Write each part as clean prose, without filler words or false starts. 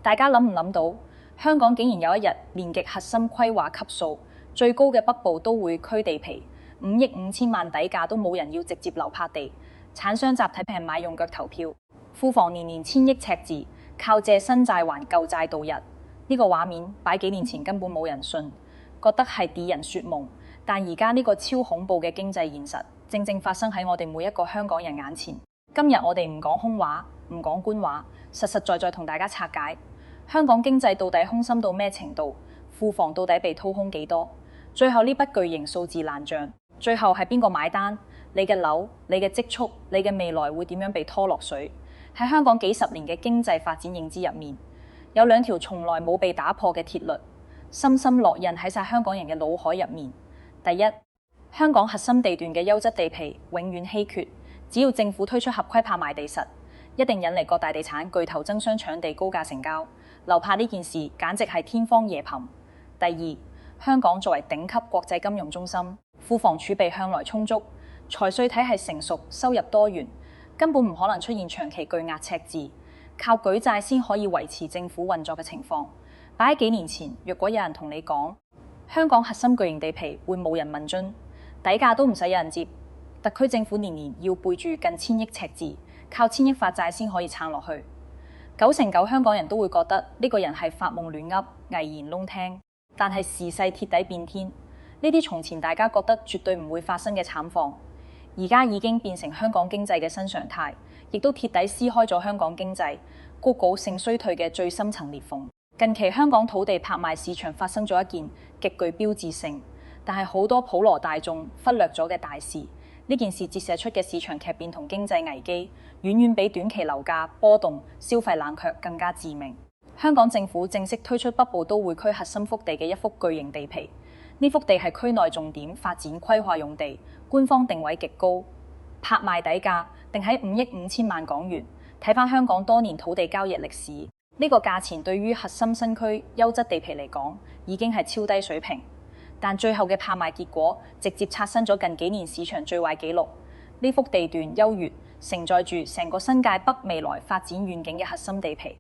大家諗唔諗到，香港竟然有一日連極核心規劃級數最高嘅北部都會區地皮5億5千萬底價都冇人要，直接流拍地，產商集體平買用腳投票，庫房年年千億赤字，靠借新債還舊債度日。呢個畫面擺幾年前根本冇人信，覺得係啲人說夢。但而家呢個超恐怖嘅經濟現實，正正發生喺我哋每一個香港人眼前。今日我哋唔講空話，唔講官話，實實在在同大家拆解香港經濟到底空心到咩程度，庫房到底被掏空幾多，最後呢筆巨型數字爛賬，最後係邊個買單？你嘅樓、你嘅積蓄、你嘅未來會點樣被拖落水？喺香港幾十年嘅經濟發展認知入面，有兩條從來冇被打破嘅鐵律，深深烙印喺晒香港人嘅腦海入面。第一，香港核心地段嘅優質地皮永遠稀缺，只要政府推出合規拍賣地實，一定引嚟各大地產巨頭爭相搶地，高價成交。流拍呢件事簡直係天方夜譚。第二，香港作為頂級國際金融中心，庫房儲備向來充足，財稅體系成熟，收入多元，根本唔可能出現長期巨額赤字，靠舉債先可以維持政府運作嘅情況。擺喺幾年前，若果有人同你講香港核心巨型地皮會冇人問津，底價都唔使有人接，特區政府年年要背住近千億赤字，靠千億發債先可以撐落去，9成9香港人都會覺得呢個人係發夢亂噏、危言窿聽。但係時勢鐵底變天，呢啲從前大家覺得絕對唔會發生嘅慘況，而家已經變成香港經濟嘅新常態，亦都鐵底撕開咗香港經濟谷稿性衰退嘅最深層裂縫。近期香港土地拍賣市場發生咗一件極具標誌性，但係好多普羅大眾忽略咗嘅大事。呢件事折射出嘅市場劇變同經濟危機，遠遠比短期樓價波動、消費冷卻更加致命。香港政府正式推出北部都會區核心腹地嘅一幅巨型地皮，呢幅地係區內重點發展規劃用地，官方定位極高，拍賣底價定喺5億5千萬港元。睇返香港多年土地交易歷史，呢個價錢對於核心新區優質地皮嚟講已經係超低水平，但最後嘅拍賣結果直接刷新咗近幾年市場最壞紀錄。呢幅地段優越，承載住成個新界北未來發展願景嘅核心地皮，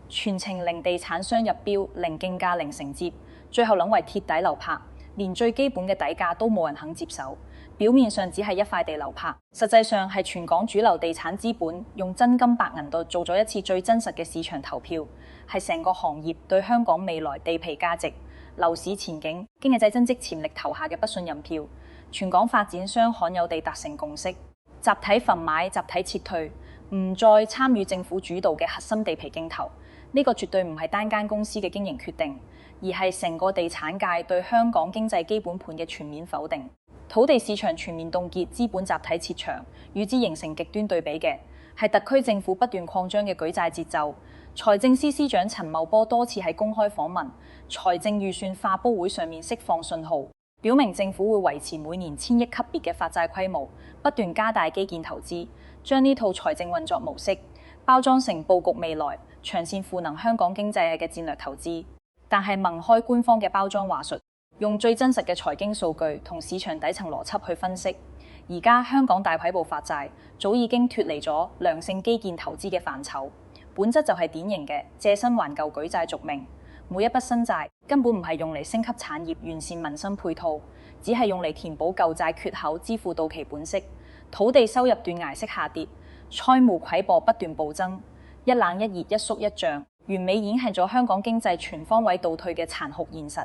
全程零地產商入標、零競價、零承接，最後淪為鐵底流拍，連最基本嘅底價都冇人肯接手。表面上只係一塊地流拍，實際上係全港主流地產資本用真金白銀度做咗一次最真實嘅市場投票，係成個行業對香港未來地皮價值、樓市前景、經濟增值潛力投下嘅不信任票。全港發展商罕有地達成共識，集體焚買、集體撤退，唔再參與政府主導嘅核心地皮競投。呢個絕對唔係單間公司嘅經營決定，而係成個地產界對香港經濟基本盤嘅全面否定。土地市場全面凍結，資本集體撤場，與之形成極端對比嘅係特區政府不斷擴張嘅舉債節奏。財政司司長陳茂波多次喺公開訪問、財政預算化煲會上面釋放信號，表明政府會維持每年1000億級別嘅發債規模，不斷加大基建投資，將呢套財政運作模式包裝成佈局未來、長線賦能香港經濟嘅戰略投資。但係盟開官方嘅包裝話術，用最真實嘅財經數據同市場底層邏輯去分析，而家香港大規模發債早已經脫離咗良性基建投資嘅範疇，本質就係典型嘅借新還舊舉債續命。每一筆新債根本唔係用嚟升級產業、完善民生配套，只係用嚟填補舊債缺口、支付到期本息。土地收入斷崖式下跌，債務潰壩不斷暴增，一冷一熱、一縮一漲，完美演繹咗香港經濟全方位倒退嘅殘酷現實。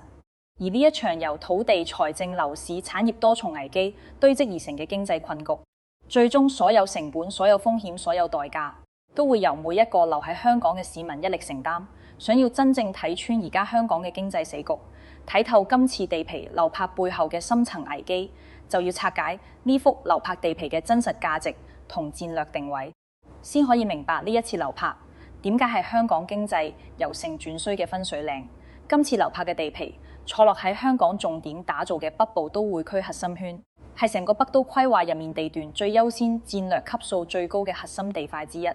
而呢一場由土地、財政、樓市、產業多重危機堆積而成嘅經濟困局，最終所有成本、所有風險、所有代價，都會由每一個留喺香港嘅市民一力承擔。想要真正睇穿而家香港嘅經濟死局，睇透今次地皮流拍背後嘅深層危機，就要拆解呢幅流拍地皮嘅真實價值同戰略定位，先可以明白呢一次流拍點解係香港經濟由盛轉衰嘅分水嶺。今次流拍嘅地皮坐落喺香港重點打造嘅北部都會區核心圈，係成個北都規劃入面地段最優先、戰略級數最高嘅核心地塊之一。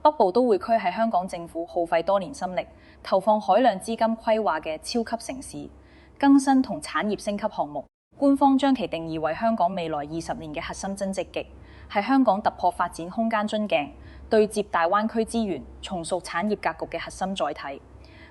北部都會區係香港政府耗費多年心力、投放海量資金規劃嘅超級城市更新同產業升級項目。官方將其定義為香港未來20年嘅核心增值極，係香港突破發展空間樽頸、對接大灣區資源、重塑產業格局嘅核心載體。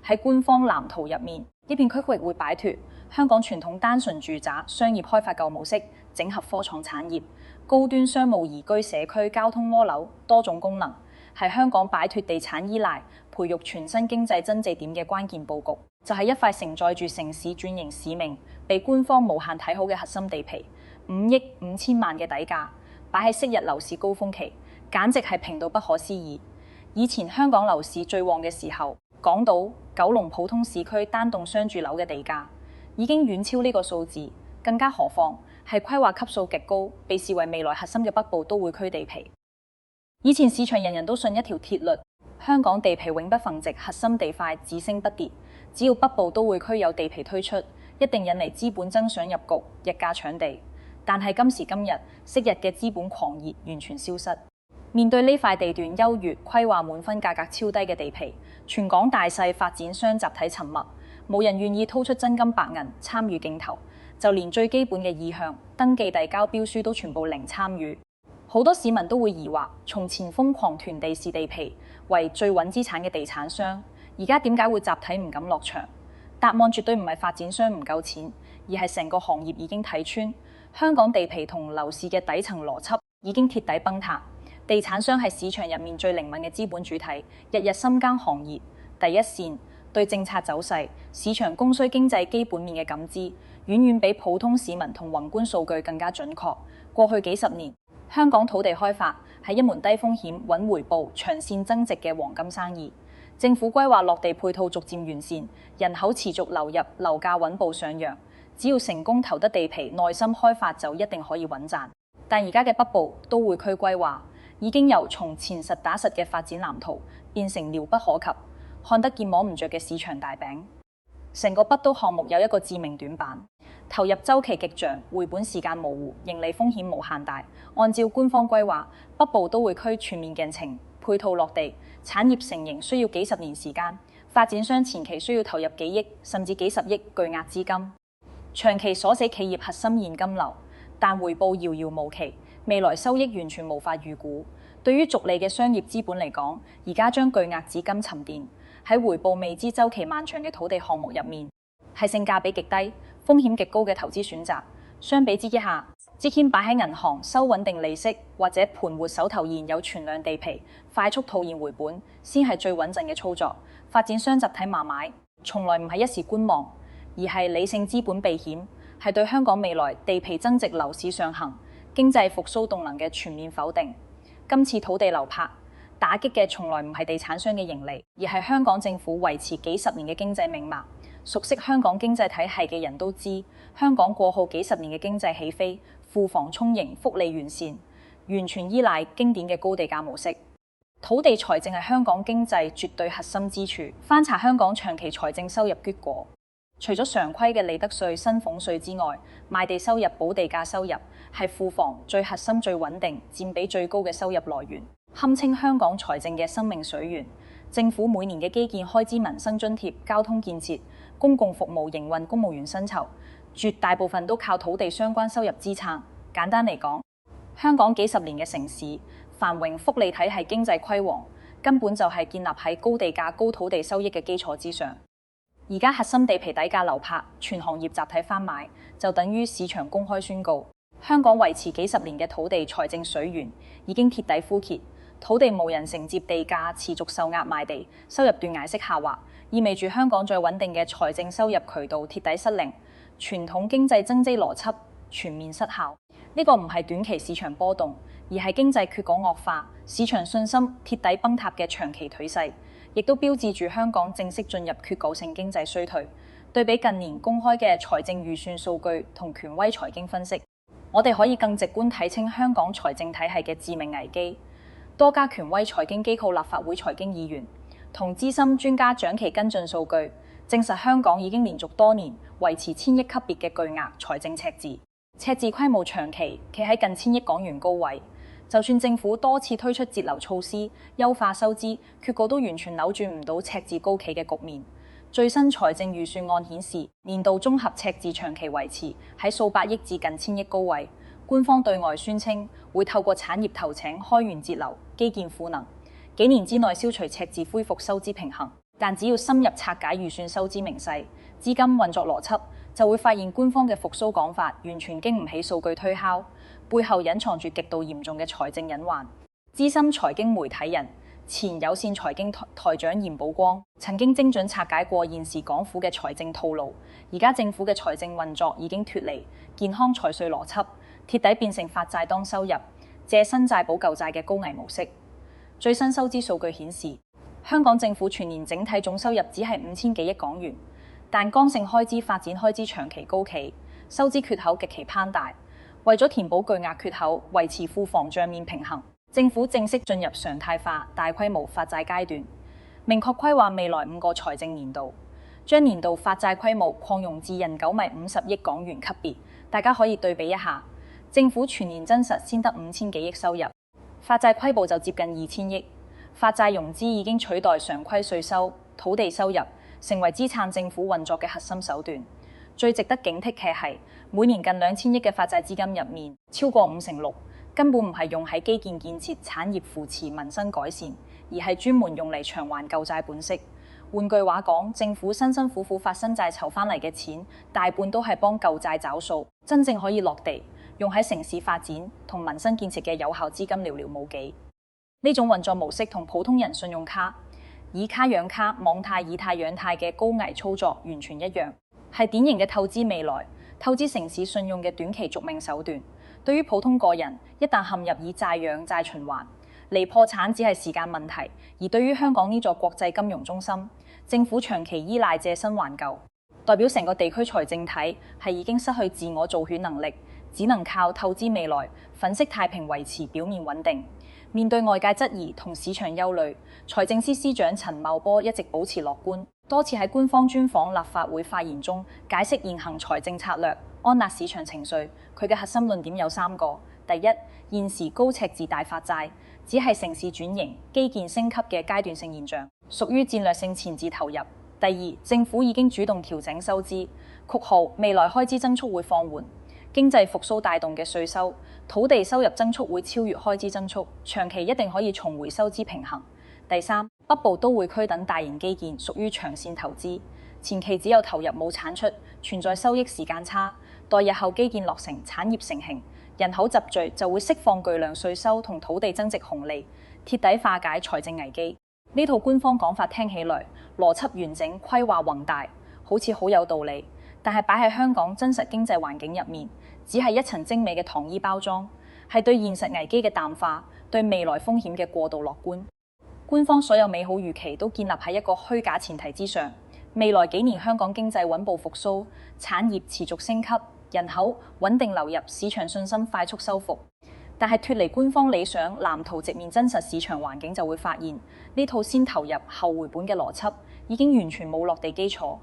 喺官方藍圖入面，呢片區域會擺脫香港傳統單純住宅、商業開發舊模式，整合科創產業、高端商務宜居社區、交通窩樓多種功能，係香港擺脫地產依賴、培育全新經濟增值點嘅關鍵佈局。就係一塊承載住城市轉型使命、被官方無限睇好嘅核心地皮，5億5千萬嘅底價，擺喺昔日樓市高峰期，簡直係平到不可思議。以前香港樓市最旺嘅時候，港島、九龍普通市區單棟商住樓嘅地價已經遠超呢個數字，更加何況係規劃級數極高、被視為未來核心嘅北部都會區地皮。以前市場人人都信一條鐵律，香港地皮永不逢值，核心地塊只升不跌。只要北部都會區有地皮推出，一定引嚟資本爭相入局，日價搶地。但係今時今日，昔日嘅資本狂熱完全消失。面對呢塊地段優越、規劃滿分、價格超低嘅地皮，全港大細發展商集體沉默，冇人願意掏出真金白銀參與競投，就連最基本嘅意向登記遞交標書都全部零參與。好多市民都會疑惑，從前瘋狂囤地試地皮為最穩資產嘅地產商，而家點解會集體唔敢落場？答案絕對唔係發展商唔夠錢，而係成個行業已經睇穿香港地皮同樓市嘅底層邏輯已經鐵底崩塌。地產商係市場入面最靈敏嘅資本主體，日日深耕行業第一線，對政策走勢、市場供需經濟基本面嘅感知，遠遠比普通市民同宏觀數據更加準確。過去幾十年，香港土地開發係一門低風險、穩回報、長線增值嘅黃金生意。政府規劃落地配套逐漸完善，人口持續流入，樓價穩步上揚。只要成功投得地皮，耐心開發就一定可以穩賺。但而家嘅北部都會區規劃已經由從前實打實嘅發展藍圖變成遙不可及、看得見摸唔着嘅市場大餅。成個北都項目有一個致命短板：投入周期極長，回本時間模糊，盈利風險無限大。按照官方規劃，北部都會區全面建成，配套落地，產業成型需要幾十年時間，發展商前期需要投入幾億甚至幾十億巨額資金，長期鎖死企業核心現金流，但回報遙遙無期，未來收益完全無法預估。對於逐利嘅商業資本嚟講，而家將巨額資金沉澱喺回報未知、週期漫長嘅土地項目入面，係性價比極低、風險極高嘅投資選擇。相比之下，之前擺喺銀行收穩定利息，或者盤活手頭現有存量地皮，快速套現回本，先係最穩陣嘅操作。發展商集體盲買，從來唔係一時觀望，而係理性資本避險，係對香港未來地皮增值、樓市上行、經濟復甦動能嘅全面否定。今次土地流拍打擊嘅從來唔係地產商嘅盈利，而係香港政府維持幾十年嘅經濟命脈。熟悉香港經濟體系嘅人都知，香港過去幾十年嘅經濟起飛，庫房充盈、福利完善，完全依賴經典嘅高地價模式。土地財政係香港經濟絕對核心支柱。翻查香港長期財政收入結果，除咗常規嘅利得稅、薪俸稅之外，賣地收入、補地價收入係庫房最核心、最穩定、佔比最高嘅收入來源，堪稱香港財政嘅生命水源。政府每年嘅基建開支、民生津貼、交通建設、公共服務營運、公務員薪酬，絕大部分都靠土地相關收入支撐。簡單嚟講，香港幾十年嘅城市繁榮、福利體系、經濟輝煌，根本就係建立喺高地價、高土地收益嘅基礎之上。而家核心地皮底價流拍，全行業集體翻買，就等於市場公開宣告，香港維持幾十年嘅土地財政水源已經鐵底枯竭，土地無人承接，地價持續受壓賣地，收入斷崖式下滑，意味住香港最穩定嘅財政收入渠道鐵底失靈，傳統經濟增績邏輯全面失效。呢個唔係短期市場波動，而係經濟缺港惡化、市場信心鐵底崩塌嘅長期頹勢，亦都標誌住香港正式進入結構性經濟衰退。對比近年公開嘅財政預算數據同權威財經分析，我哋可以更直觀睇清香港財政體系嘅致命危機。多家權威財經機構、立法會財經議員同資深專家長期跟進數據，證實香港已經連續多年維持千億級別嘅巨額財政赤字。赤字規模長期企喺近千億港元高位，就算政府多次推出節流措施、優化收支，結果都完全扭轉唔到赤字高企嘅局面。最新財政預算案顯示，年度綜合赤字長期維持喺數百億至近千億高位。官方對外宣稱會透過產業頭請、開源節流、基建賦能，幾年之內消除赤字，恢復收支平衡。但只要深入拆解預算收支明細、資金運作邏輯，就會發現官方嘅復甦講法完全經唔起數據推敲，背後隱藏住極度嚴重嘅財政隱患。資深財經媒體人、前有線財經台長嚴寶光曾經精準拆解過現時港府嘅財政套路。而家政府嘅財政運作已經脫離健康財稅邏輯，徹底變成發債當收入、借新債補舊債嘅高危模式。最新收支數據顯示，香港政府全年整體總收入只係5000幾億港元，但剛性開支、發展開支長期高企，收支缺口極其攀大。為咗填補巨額缺口，維持庫房帳面平衡，政府正式進入常態化大規模發債階段，明確規劃未來5個財政年度，將年度發債規模擴容至人9米50億港元級別。大家可以對比一下，政府全年真實先得5000幾億收入，發債規模就接近2000億。發債融資已經取代常規稅收、土地收入，成為支撐政府運作嘅核心手段。最值得警惕嘅係，每年近2000億嘅發債資金入面，超過56%根本唔係用喺基建建設、產業扶持、民生改善，而係專門用嚟償還舊債本息。換句話講，政府辛辛苦苦發新債籌翻嚟嘅錢，大半都係幫舊債找數，真正可以落地用喺城市發展同民生建設嘅有效資金寥寥無幾。呢種運作模式同普通人信用卡、以卡養卡、網貸以貸養貸嘅高危操作完全一樣，係典型嘅透支未來、透支城市信用嘅短期續命手段。對於普通個人，一旦陷入以債養債循環，離破產只係時間問題。而對於香港呢座國際金融中心，政府長期依賴借新還舊，代表成個地區財政體係已經失去自我造血能力，只能靠透支未來、粉飾太平維持表面穩定。面對外界質疑同市場憂慮，財政司司長陳茂波一直保持樂觀，多次喺官方專訪立法會發言中解釋現行財政策略，安撫市場情緒。佢嘅核心論點有3個：第一，現時高赤字大發債只係城市轉型、基建升級嘅階段性現象，屬於戰略性前置投入；第二，政府已經主動調整收支，括號未來開支增速會放緩。經濟復甦帶動嘅稅收、土地收入增速會超越開支增速，長期一定可以重回收支平衡。第三，北部都會區等大型基建屬於長線投資，前期只有投入冇產出，存在收益時間差，待日後基建落成、產業成型、人口集聚，就會釋放巨量稅收同土地增值紅利，徹底化解財政危機。呢套官方講法聽起來邏輯完整、規劃宏大，好似好有道理，但係擺喺香港真實經濟環境入面，只係一層精美嘅糖衣包裝，係對現實危機嘅淡化，對未來風險嘅過度樂觀。官方所有美好預期都建立喺一個虛假前提之上，未來幾年香港經濟穩步復甦，產業持續升級，人口穩定流入，市場信心快速修復。但係脫離官方理想藍圖，直面真實市場環境，就會發現呢套先投入後回本嘅邏輯已經完全冇落地基礎。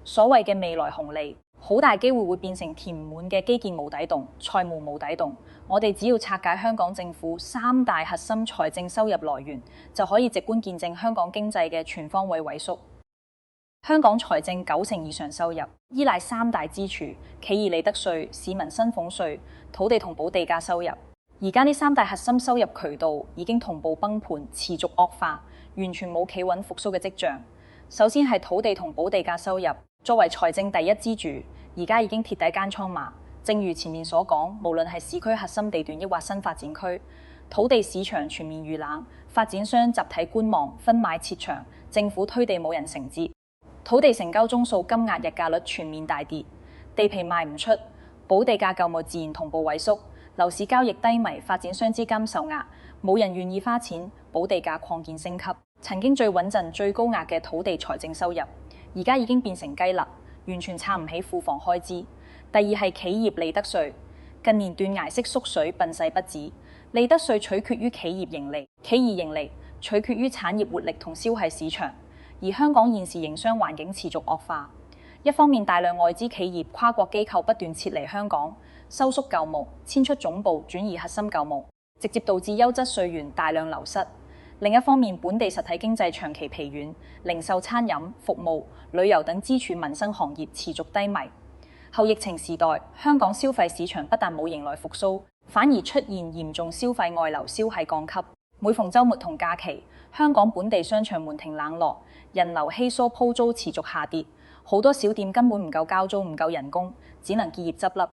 所謂嘅未來紅利，好大機會會變成填唔滿嘅基建無底洞、債務無底洞。我哋只要拆解香港政府3大核心財政收入來源，就可以直觀見證香港經濟嘅全方位萎縮。香港財政90%以上收入依賴3大支柱：企業利得稅、市民薪俸稅、土地同補地價收入。而家呢3大核心收入渠道已經同步崩盤，持續惡化，完全冇企穩復甦嘅跡象。首先係土地同補地價收入，作為財政第一支柱，而家已經鐵底間倉馬。正如前面所講，無論係市區核心地段抑或新發展區，土地市場全面遇冷，發展商集體觀望、分買撤場，政府推地冇人承接，土地成交宗數、金額、日價率全面大跌，地皮賣唔出，補地價購物自然同步萎縮，樓市交易低迷，發展商資金受壓，冇人願意花錢補地價擴建升級。曾經最穩陣、最高額嘅土地財政收入，而家已經變成雞肋，完全撐唔起庫房開支。第二係企業利得稅，近年斷崖式縮水，笨勢不止。利得稅取決於企業盈利，企業盈利取決於產業活力同消費市場。而香港現時營商環境持續惡化，一方面大量外資企業、跨國機構不斷撤離香港，收縮舊務，遷出總部，轉移核心舊務，直接導致優質稅源大量流失。另一方面，本地實體經濟長期疲軟，零售、餐飲、服務、旅遊等支柱民生行業持續低迷。後疫情時代，香港消費市場不但冇迎來復甦，反而出現嚴重消費外流、消費降級。每逢週末同假期，香港本地商場門庭冷落，人流稀疏，鋪租持續下跌，好多小店根本唔夠交租，唔夠人工，只能結業執笠。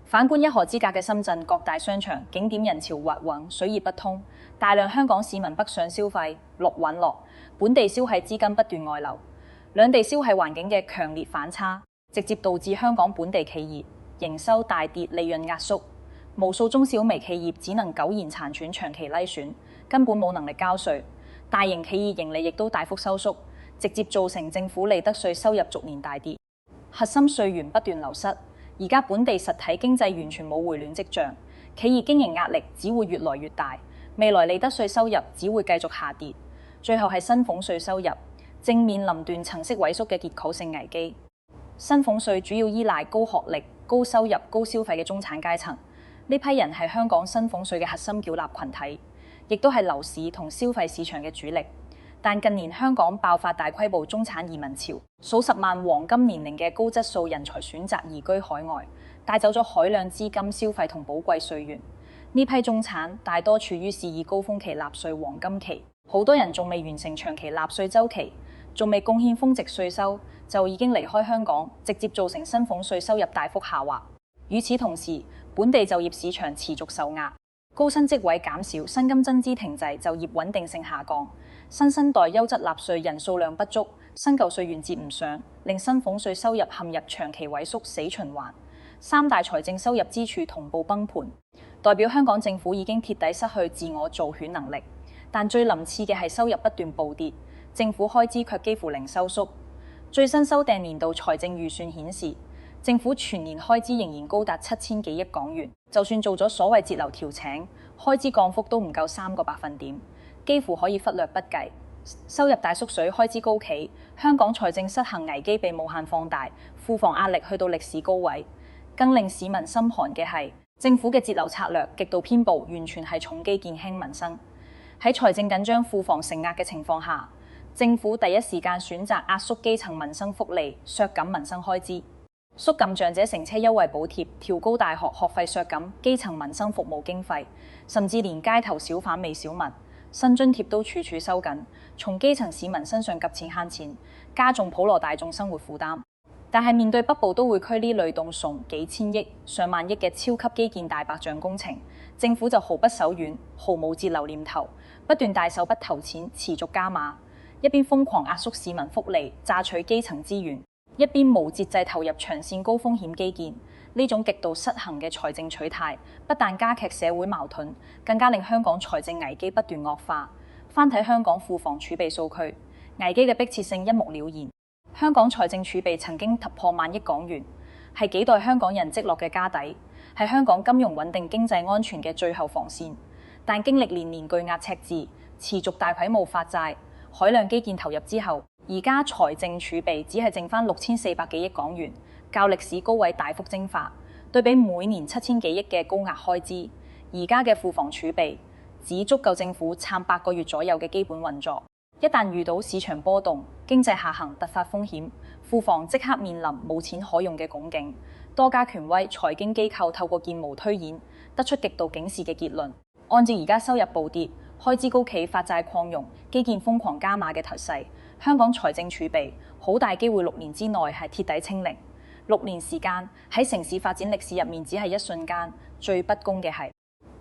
反觀一河之隔嘅深圳，各大商場景點人潮滑湧，水泄不通，大量香港市民北上消費，陸穩落，本地消費資金不斷外流，兩地消費環境嘅強烈反差，直接導致香港本地企業營收大跌，利潤壓縮，無數中小微企業只能苟延殘喘，長期虧損，根本冇能力交稅，大型企業盈利亦都大幅收縮，直接造成政府利得稅收入逐年大跌，核心稅源不斷流失。而家本地實體經濟完全冇回暖跡象，企業經營壓力只會越來越大，未來利得稅收入只會繼續下跌，最後係薪俸稅收入正面臨斷層式萎縮嘅結構性危機。薪俸稅主要依賴高學歷、高收入、高消費嘅中產階層，呢批人係香港薪俸稅嘅核心繳納群體，亦都係樓市同消費市場嘅主力。但近年香港爆發大規模中產移民潮，數十萬黃金年齡嘅高質素人才選擇移居海外，帶走咗海量資金、消費同寶貴稅源。呢批中產大多處於事業高峰期納稅黃金期，好多人仲未完成長期納稅週期，仲未貢獻峰值稅收，就已經離開香港，直接造成薪俸稅收入大幅下滑。與此同時，本地就業市場持續受壓，高薪職位減少，薪金增資停滯，就業穩定性下降。新生代優質納稅人數量不足，新舊稅源接唔上，令薪俸稅收入陷入長期萎縮死循環。三大財政收入支柱同步崩盤，代表香港政府已經徹底失去自我造血能力。但最臨次嘅係收入不斷暴跌，政府開支卻幾乎零收縮。最新修訂年度財政預算顯示，政府全年開支仍然高達7000幾億港元，就算做咗所謂節流調請，開支降幅都唔夠3個百分點。幾乎可以忽略不計，收入大縮水，開支高企，香港財政失衡危機被無限放大，庫房壓力去到歷史高位。更令市民心寒嘅係，政府嘅節流策略極度偏暴，完全係重基建輕民生。喺財政緊張、庫房承壓嘅情況下，政府第一時間選擇壓縮基層民生福利，削減民生開支，縮減長者乘車優惠補貼，調高大學學費，削減基層民生服務經費，甚至連街頭小販微小民新津貼都處處收緊，從基層市民身上急錢慳錢，加重普羅大眾生活負擔。但係面對北部都會區呢類動輒幾千億、上萬億嘅超級基建大白象工程，政府就毫不手軟，毫無節流念頭，不斷大手筆投錢，持續加碼，一邊瘋狂壓縮市民福利，榨取基層資源，一邊無節制投入長線高風險基建。呢種極度失衡嘅財政取態，不但加劇社會矛盾，更加令香港財政危機不斷惡化。翻睇香港庫房儲備數據，危機嘅迫切性一目了然。香港財政儲備曾經突破1萬億港元，係幾代香港人積落嘅家底，係香港金融穩定、經濟安全嘅最後防線。但經歷年年巨額赤字，持續大規模發債、海量基建投入之後，而家財政儲備只係剩翻6400幾億港元。較歷史高位大幅蒸發，對比每年7000幾億嘅高額開支，而家嘅庫房儲備只足夠政府撐8個月左右嘅基本運作。一旦遇到市場波動、經濟下行突發風險，庫房即刻面臨冇錢可用嘅窘境。多家權威財經機構透過建模推演，得出極度警示嘅結論。按照而家收入暴跌、開支高企、發債擴容、基建瘋狂加碼嘅頹勢，香港財政儲備好大機會6年之內係鐵底清零。6年時間喺城市發展歷史入面只係一瞬間。最不公嘅係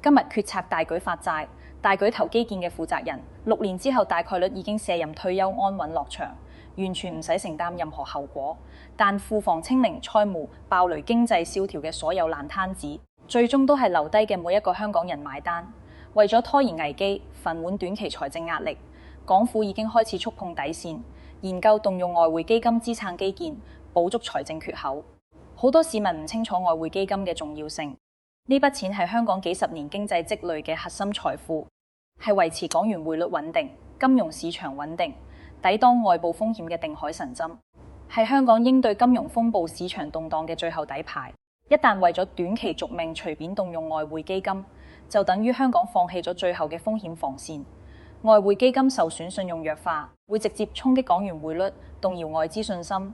今日決策大舉發債、大舉投基建嘅負責人，6年之後大概率已經卸任退休安穩落場，完全唔使承擔任何後果。但庫房清零、債務爆雷、經濟蕭條嘅所有爛攤子，最終都係留低嘅每一個香港人買單。為咗拖延危機、份滿短期財政壓力，港府已經開始觸碰底線，研究動用外匯基金支撐基建，補足財政缺口。好多市民唔清楚外匯基金嘅重要性，呢筆錢係香港幾十年經濟積累嘅核心財富，係維持港元匯率穩定、金融市場穩定、抵擋外部風險嘅定海神針，係香港應對金融風暴、市場動盪嘅最後底牌。一旦為咗短期續命隨便動用外匯基金，就等於香港放棄咗最後嘅風險防線。外匯基金受損，信用弱化，會直接衝擊港元匯率，動搖外資信心，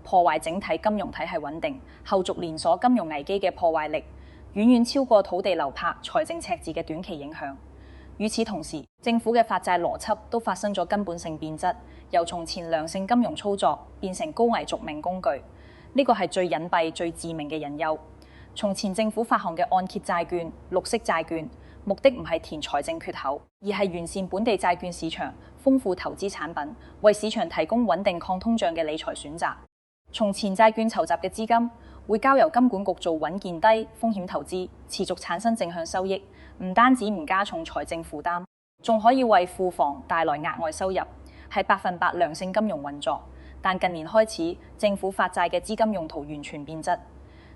破壞整體金融體系穩定，後續連鎖金融危機嘅破壞力遠遠超過土地流拍、財政赤字嘅短期影響。與此同時，政府嘅發債邏輯都發生咗根本性變質，由從前良性金融操作變成高危續命工具。呢個係最隱蔽、最致命嘅隱憂。從前政府發行嘅按揭債券、綠色債券，目的唔係填財政缺口，而係完善本地債券市場，豐富投資產品，為市場提供穩定抗通脹嘅理財選擇。從前債券籌集嘅資金會交由金管局做穩健低風險投資，持續產生正向收益，唔單止唔加重財政負擔，仲可以為庫房帶來額外收入，係100%良性金融運作。但近年開始，政府發債嘅資金用途完全變質，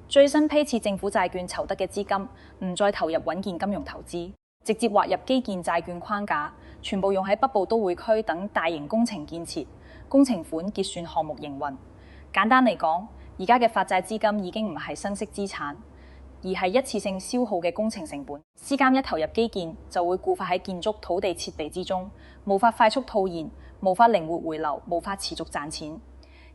最新批次政府債券籌得嘅資金唔再投入穩健金融投資，直接劃入基建債券框架，全部用喺北部都會區等大型工程建設、工程款結算項目營運。簡單嚟講，而家嘅發債資金已經唔係生息資產，而係一次性消耗嘅工程成本。資金一投入基建，就會固化喺建築土地設備之中，無法快速套現，無法靈活回流，無法持續賺錢。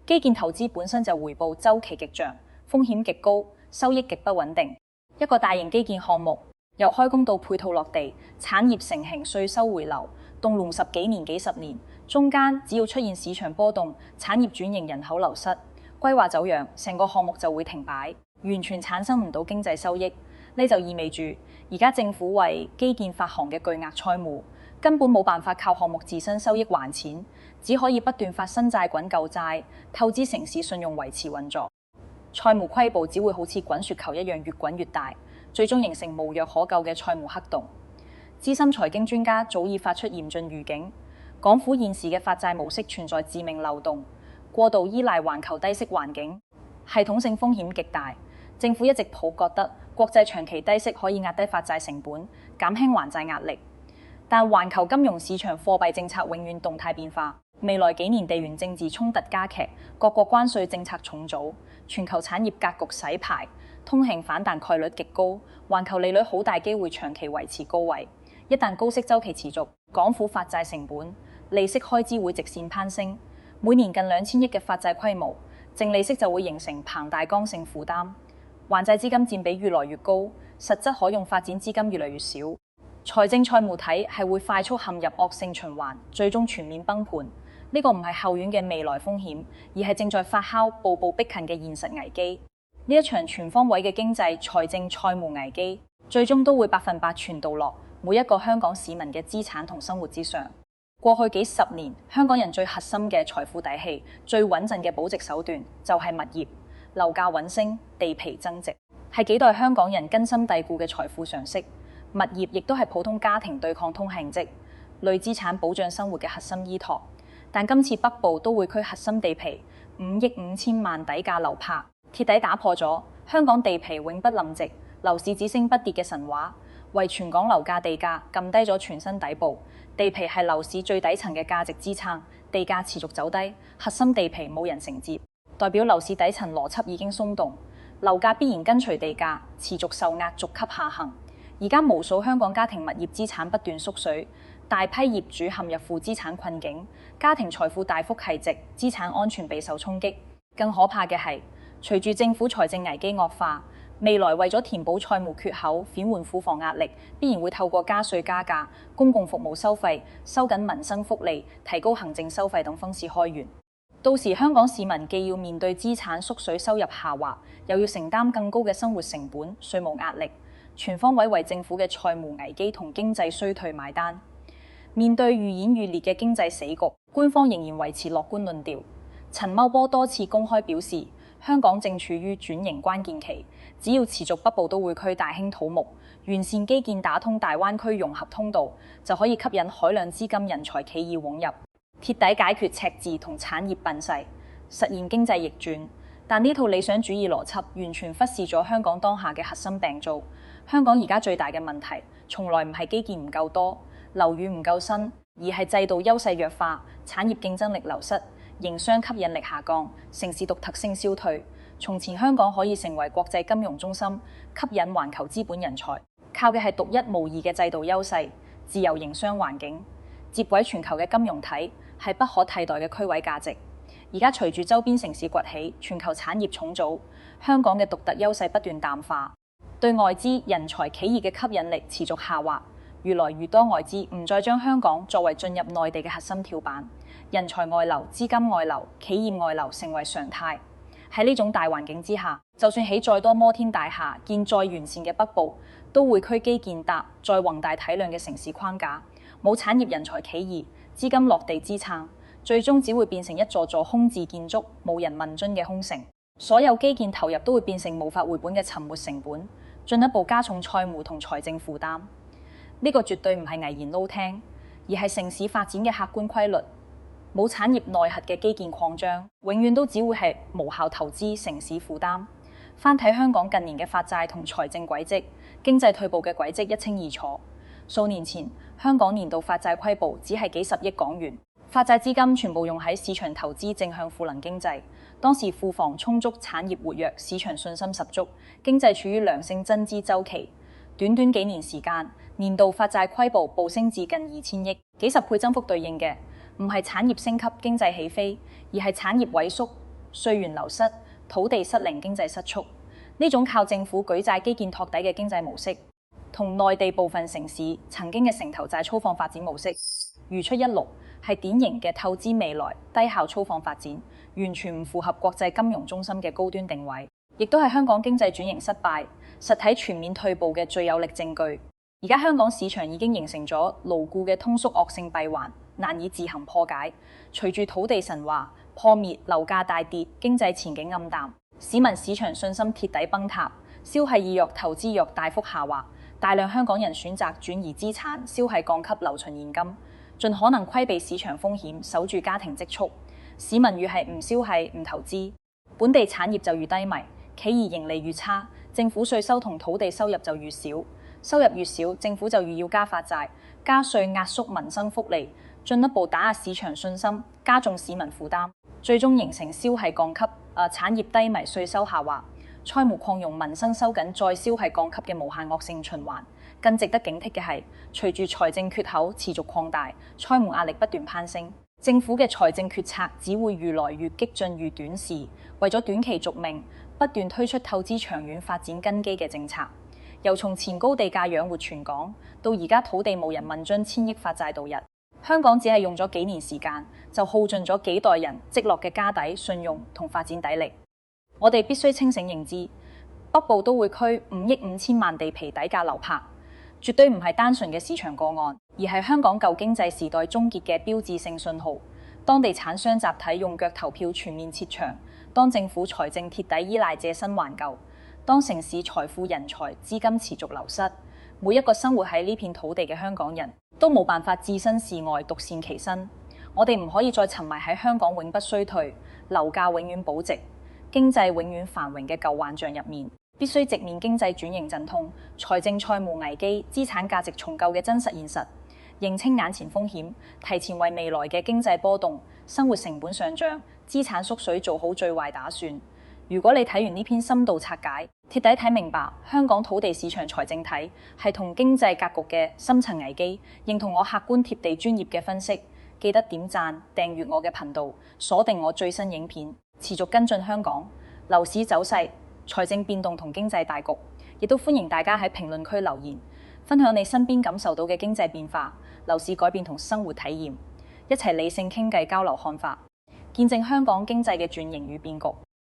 基建投資本身就回報週期極長，風險極高，收益極不穩定。一個大型基建項目由開工到配套落地，產業成型、稅收回流，動輒10幾年、幾十年，中間只要出現市場波動、產業轉型、人口流失、規劃走樣，成個項目就會停擺，完全產生唔到經濟收益。呢就意味住而家政府為基建發行嘅巨額債務，根本冇辦法靠項目自身收益還錢，只可以不斷發新債滾舊債，透支城市信用維持運作。債務規模只會好似滾雪球一樣越滾越大，最終形成無藥可救嘅債務黑洞。資深財經專家早已發出嚴峻預警，港府現時嘅發債模式存在致命漏洞。過度依賴環球低息環境，系統性風險極大。政府一直抱覺得國際長期低息可以壓低發債成本，減輕還債壓力。但環球金融市場貨幣政策永遠動態變化，未來幾年地緣政治衝突加劇，各國關稅政策重組，全球產業格局洗牌，通膨反彈概率極高，環球利率好大機會長期維持高位。一旦高息週期持續，港府發債成本、利息開支會直線攀升。每年近2000億嘅發債規模，淨利息就會形成龐大剛性負擔，還債資金佔比越來越高，實質可用發展資金越來越少，財政債務體係會快速陷入惡性循環，最終全面崩盤。呢個唔係後院嘅未來風險，而係正在發酵、步步逼近嘅現實危機。呢一場全方位嘅經濟、財政、債務危機，最終都會100%傳導落每一個香港市民嘅資產同生活之上。過去幾十年，香港人最核心嘅財富底氣、最穩陣嘅保值手段就係物業。樓價穩升，地皮增值，係幾代香港人根深蒂固嘅財富常識。物業亦都係普通家庭對抗通膨積累資產保障生活嘅核心依託。但今次北部都會區核心地皮5億5千萬底價流拍，鐵底打破咗香港地皮永不冧值、樓市只升不跌嘅神話，為全港樓價地價撳低咗全新底部。地皮係樓市最底層嘅價值支撐，地價持續走低，核心地皮冇人承接，代表樓市底層邏輯已經鬆動，樓價必然跟隨地價持續受壓，逐級下行。而家無數香港家庭物業資產不斷縮水，大批業主陷入負資產困境，家庭財富大幅攜值，資產安全備受衝擊。更可怕嘅係，隨住政府財政危機惡化，未來為咗填補債務缺口、減緩庫房壓力，必然會透過加稅加價、公共服務收費、收緊民生福利、提高行政收費等方式開源。到時香港市民既要面對資產縮水、收入下滑，又要承擔更高嘅生活成本、稅務壓力，全方位為政府嘅債務危機同經濟衰退買單。面對愈演愈烈嘅經濟死局，官方仍然維持樂觀論調。陳茂波多次公開表示，香港正處於轉型關鍵期，只要持續北部都會區大興土木，完善基建打通大灣區融合通道，就可以吸引海量資金、人才、企業湧入，徹底解決赤字同產業笨勢，實現經濟逆轉。但呢套理想主義邏輯完全忽視咗香港當下嘅核心病灶。香港而家最大嘅問題，從來唔係基建唔夠多、樓宇唔夠新，而係制度優勢弱化、產業競爭力流失、營商吸引力下降、城市獨特性消退。從前香港可以成為國際金融中心，吸引環球資本人才，靠嘅係獨一無二嘅制度優勢、自由營商環境，接軌全球嘅金融體，係不可替代嘅區位價值。而家隨住周邊城市崛起，全球產業重組，香港嘅獨特優勢不斷淡化，對外資、人才、企業嘅吸引力持續下滑。越來越多外資唔再將香港作為進入內地嘅核心跳板，人才外流、資金外流、企業外流成為常態。喺呢種大環境之下，就算起再多摩天大廈，建再完善嘅北部，都會區基建搭再宏大體量嘅城市框架，冇產業人才企業、資金落地支撐，最終只會變成一座座空置建築、冇人問津嘅空城。所有基建投入都會變成無法回本嘅沉沒成本，進一步加重債務同財政負擔。呢個絕對唔係危言撈聽，而係城市發展嘅客觀規律。冇產業內核嘅基建擴張，永遠都只會係無效投資、城市負擔。翻睇香港近年嘅發債同財政軌跡，經濟退步嘅軌跡一清二楚。數年前，香港年度發債規模只係幾十億港元，發債資金全部用喺市場投資，正向賦能經濟。當時庫房充足，產業活躍，市場信心十足，經濟處於良性增資週期。短短幾年時間，年度發債規模暴升至近2000億，幾十倍增幅對應嘅唔係產業升級、經濟起飛，而係產業萎縮、稅源流失、土地失靈、經濟失速。呢種靠政府舉債基建托底嘅經濟模式，同內地部分城市曾經嘅城投債粗放發展模式如出一轆，係典型嘅透支未來、低效粗放發展，完全唔符合國際金融中心嘅高端定位，亦都係香港經濟轉型失敗、實體全面退步嘅最有力證據。而家香港市場已經形成咗牢固嘅通縮惡性閉環，難以自行破解。隨住土地神話破滅，樓價大跌，經濟前景暗淡，市民市場信心鐵底崩塌，消費意欲、投資欲大幅下滑，大量香港人選擇轉移資產，消費降級，留存現金，盡可能規避市場風險，守住家庭積蓄。市民越係唔消費、唔投資，本地產業就越低迷，企業盈利越差，政府稅收同土地收入就越少。收入越少，政府就越要加發債、加稅壓縮民生福利，進一步打壓市場信心，加重市民負擔，最終形成消費降級、產業低迷、稅收下滑、債務擴容、民生收緊、再消費降級嘅無限惡性循環。更值得警惕嘅係，隨住財政缺口持續擴大，債務壓力不斷攀升，政府嘅財政決策只會越來越激進、越短視，為咗短期續命，不斷推出透支長遠發展根基嘅政策。由從前高地價養活全港，到而家土地無人問津，1000億發債度日，香港只係用咗幾年時間，就耗盡咗幾代人積落嘅家底、信用同發展底力。我哋必須清醒認知，北部都會區5億5千萬地皮底價流拍，絕對唔係單純嘅市場個案，而係香港舊經濟時代終結嘅標誌性信號。當地產商集體用腳投票全面撤場，當政府財政鐵底依賴借新還舊，當城市財富、人才、資金持續流失，每一個生活喺呢片土地嘅香港人都冇辦法置身事外、獨善其身。我哋唔可以再沉迷喺香港永不衰退、樓價永遠保值、經濟永遠繁榮嘅舊幻象入面，必須直面經濟轉型陣痛、財政債務危機、資產價值重構嘅真實現實，認清眼前風險，提前為未來嘅經濟波動、生活成本上漲、資產縮水做好最壞打算。如果你睇完呢篇深度拆解，徹底睇明白香港土地市場財政體係同經濟格局嘅深層危機，認同我客觀貼地專業嘅分析，記得點讚、訂閱我嘅頻道，鎖定我最新影片，持續跟進香港樓市走勢、財政變動同經濟大局。亦都歡迎大家喺評論區留言，分享你身邊感受到嘅經濟變化、樓市改變同生活體驗，一齊理性傾偈交流看法，見證香港經濟嘅轉型與變局。